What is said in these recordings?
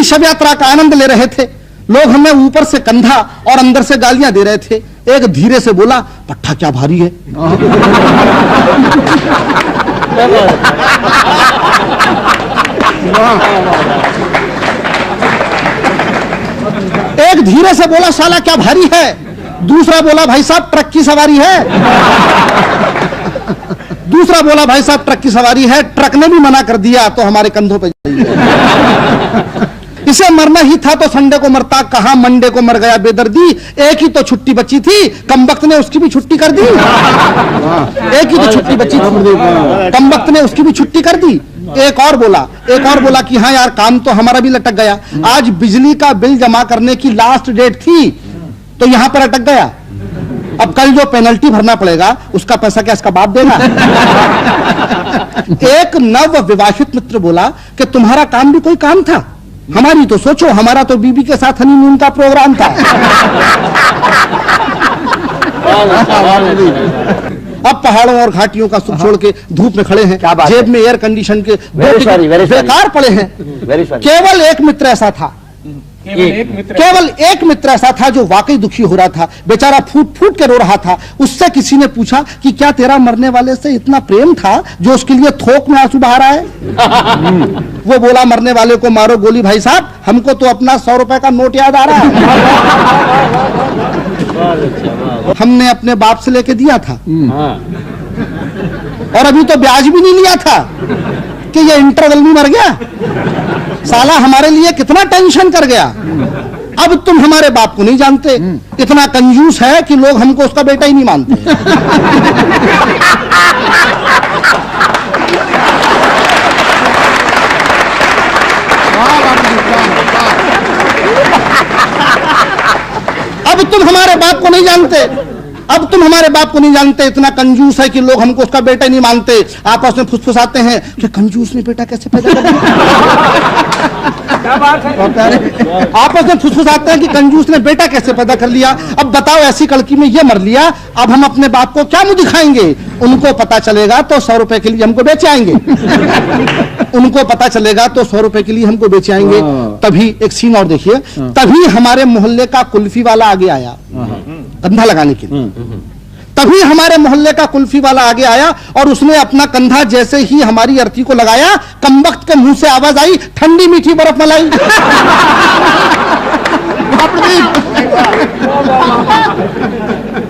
शव यात्रा का आनंद ले रहे थे। लोग हमें ऊपर से कंधा और अंदर से गालियां दे रहे थे। एक धीरे से बोला, पट्टा क्या भारी है। एक धीरे से बोला, साला क्या भारी है। दूसरा बोला, भाई साहब ट्रक की सवारी है। दूसरा बोला, भाई साहब ट्रक की सवारी है। ट्रक ने भी मना कर दिया तो हमारे कंधों पे जाइए। इसे मरना ही था तो संडे को मरता, कहां मंडे को मर गया बेदर्दी। एक ही तो छुट्टी बची थी, कमबख्त ने उसकी भी छुट्टी कर दी। एक ही तो छुट्टी बची थी, कमबख्त ने उसकी भी छुट्टी कर दी। एक और बोला कि हाँ यार काम तो हमारा भी लटक गया। आज बिजली का बिल जमा करने की लास्ट डेट थी तो यहां पर अटक गया। अब कल जो पेनल्टी भरना पड़ेगा उसका पैसा क्या इसका बाप देगा। एक नव विवाहित मित्र बोला कि तुम्हारा काम भी कोई काम था, हमारी तो सोचो, हमारा तो बीबी के साथ हनीमून का प्रोग्राम था। अब पहाड़ों और घाटियों का सुख छोड़ के धूप में खड़े हैं, जेब में एयर कंडीशन के बेकार पड़े हैं। केवल एक मित्र ऐसा था, केवल एक मित्र ऐसा था जो वाकई दुखी हो रहा था। बेचारा फूट फूट के रो रहा था। उससे किसी ने पूछा कि क्या तेरा मरने वाले से इतना प्रेम था जो उसके लिए थोक में आंसू बहा रहा है। वो बोला, मरने वाले को मारो गोली भाई साहब, हमको तो अपना 100 रुपए का नोट याद आ रहा है। हमने अपने बाप से लेके दिया था और अभी तो ब्याज भी नहीं लिया था कि ये इंटरवल में मर गया। साला हमारे लिए कितना टेंशन कर गया। अब तुम हमारे बाप को नहीं जानते, इतना कंजूस है कि लोग हमको उसका बेटा ही नहीं मानते। अब तुम हमारे बाप को नहीं जानते, अब तुम हमारे बाप को नहीं जानते, इतना कंजूस है कि लोग हमको उसका बेटा नहीं मानते। आपस में फुसफुसाते हैं कि कंजूस ने बेटा कैसे पैदा कर दिया। आपस में फुसफुसाते हैं कि कंजूस ने बेटा कैसे पैदा कर लिया। अब बताओ ऐसी कड़की में ये मर लिया, अब हम अपने बाप को क्या मुंह दिखाएंगे। उनको पता चलेगा तो 100 रुपए के लिए हमको बेचे आएंगे। उनको पता चलेगा तो 100 रुपए के लिए हमको बेचे आएंगे। तभी एक सीन और देखिए, तभी हमारे मोहल्ले का कुल्फी वाला आगे आया कंधा लगाने के लिए। तभी हमारे मोहल्ले का कुल्फी वाला आगे आया और उसने अपना कंधा जैसे ही हमारी अर्थी को लगाया, कमबख्त के मुंह से आवाज आई, ठंडी मीठी बर्फ मलाई।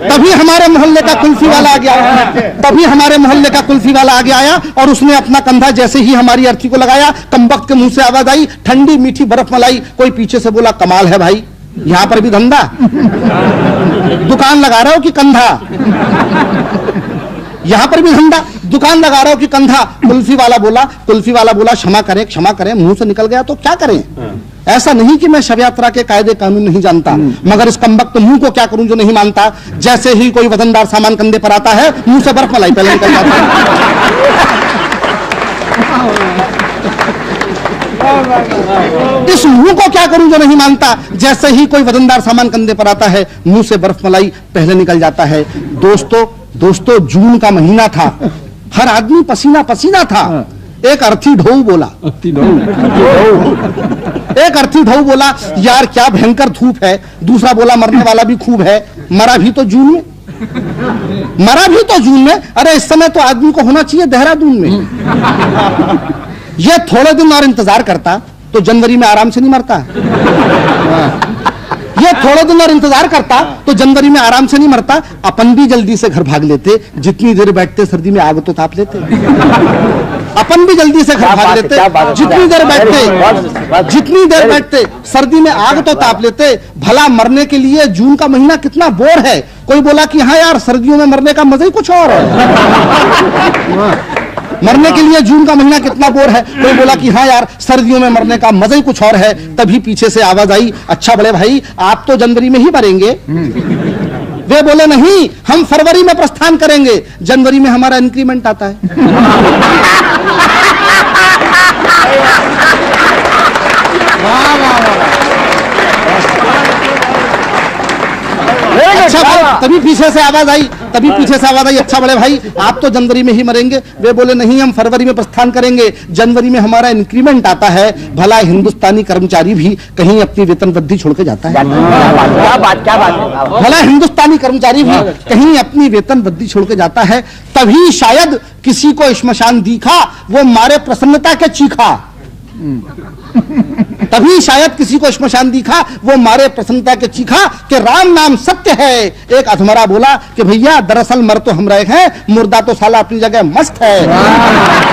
तभी हमारे मोहल्ले का कुल्फी वाला आगे आया, तभी हमारे मोहल्ले का कुल्फी वाला आगे आया और उसने अपना कंधा जैसे ही हमारी अर्थी को लगाया, कमबख्त के मुंह से आवाज आई, ठंडी मीठी बर्फ मलाई। कोई पीछे से बोला, कमाल है भाई, यहां पर भी धंधा, दुकान लगा रहा हो कि कंधा, यहां पर भी धंधा, दुकान लगा रहा हो कि कंधा। कुल्फी वाला बोला क्षमा करें, मुंह से निकल गया तो क्या करें। ऐसा नहीं कि मैं शव यात्रा के कायदे कानून नहीं जानता, मगर इस कमबख्त मुंह को क्या करूं जो नहीं मानता। जैसे ही कोई वजनदार सामान कंधे पर आता है, मुंह से बर्फ मलाई पहले निकल जाता है। इस मुंह को क्या करूं जो नहीं मानता। जैसे ही कोई वजनदार सामान कंधे पर आता है, मुंह से बर्फ मलाई पहले निकल जाता है। दोस्तों जून का महीना था, हर आदमी पसीना पसीना था। एक अर्थी ढोऊ बोला, एक अर्थी ढोऊ बोला, यार क्या भयंकर धूप है। दूसरा बोला, मरने वाला भी खूब है, मरा भी तो जून में, मरा भी तो जून में। अरे इस समय तो आदमी को होना चाहिए देहरादून में। ये थोड़े दिन और इंतजार करता तो जनवरी में आराम से नहीं मरता। ये थोड़े दिन और इंतजार करता तो जनवरी में आराम से नहीं मरता। अपन भी जल्दी से घर भाग लेते, जितनी देर बैठते सर्दी में आग तो ताप लेते। अपन भी जल्दी से घर भाग लेते, जितनी देर बैठते सर्दी में आग तो ताप लेते। भला मरने के लिए जून का महीना कितना बोर है। कोई बोला कि हाँ यार सर्दियों में मरने का मजा ही कुछ और है। मरने के लिए जून का महीना कितना बोर है। कोई बोला कि हाँ यार सर्दियों में मरने का मजा ही कुछ और है। तभी पीछे से आवाज आई, अच्छा बड़े भाई आप तो जनवरी में ही मरेंगे। वे बोले नहीं, हम फरवरी में प्रस्थान करेंगे, जनवरी में हमारा इंक्रीमेंट आता है। अच्छा भाई, तभी पीछे से आवाज आई, अच्छा बड़े भाई आप तो जनवरी में ही मरेंगे। वे बोले नहीं, हम फरवरी में प्रस्थान करेंगे, जनवरी में हमारा इंक्रीमेंट आता है। भला हिंदुस्तानी कर्मचारी भी कहीं अपनी वेतन वृद्धि छोड़ के जाता है? क्या बात भला हिंदुस्तानी कर्मचारी भी कहीं अपनी वेतन वृद्धि छोड़ के जाता है? तभी शायद किसी को श्मशान दिखा, वो मारे प्रसन्नता के चीखा। तभी शायद किसी को श्मशान दिखा, वो मारे प्रसन्नता के चीखा कि राम नाम सत्य है। एक अधमरा बोला कि भैया दरअसल मर तो हम रहे हैं, मुर्दा तो साला अपनी जगह मस्त है।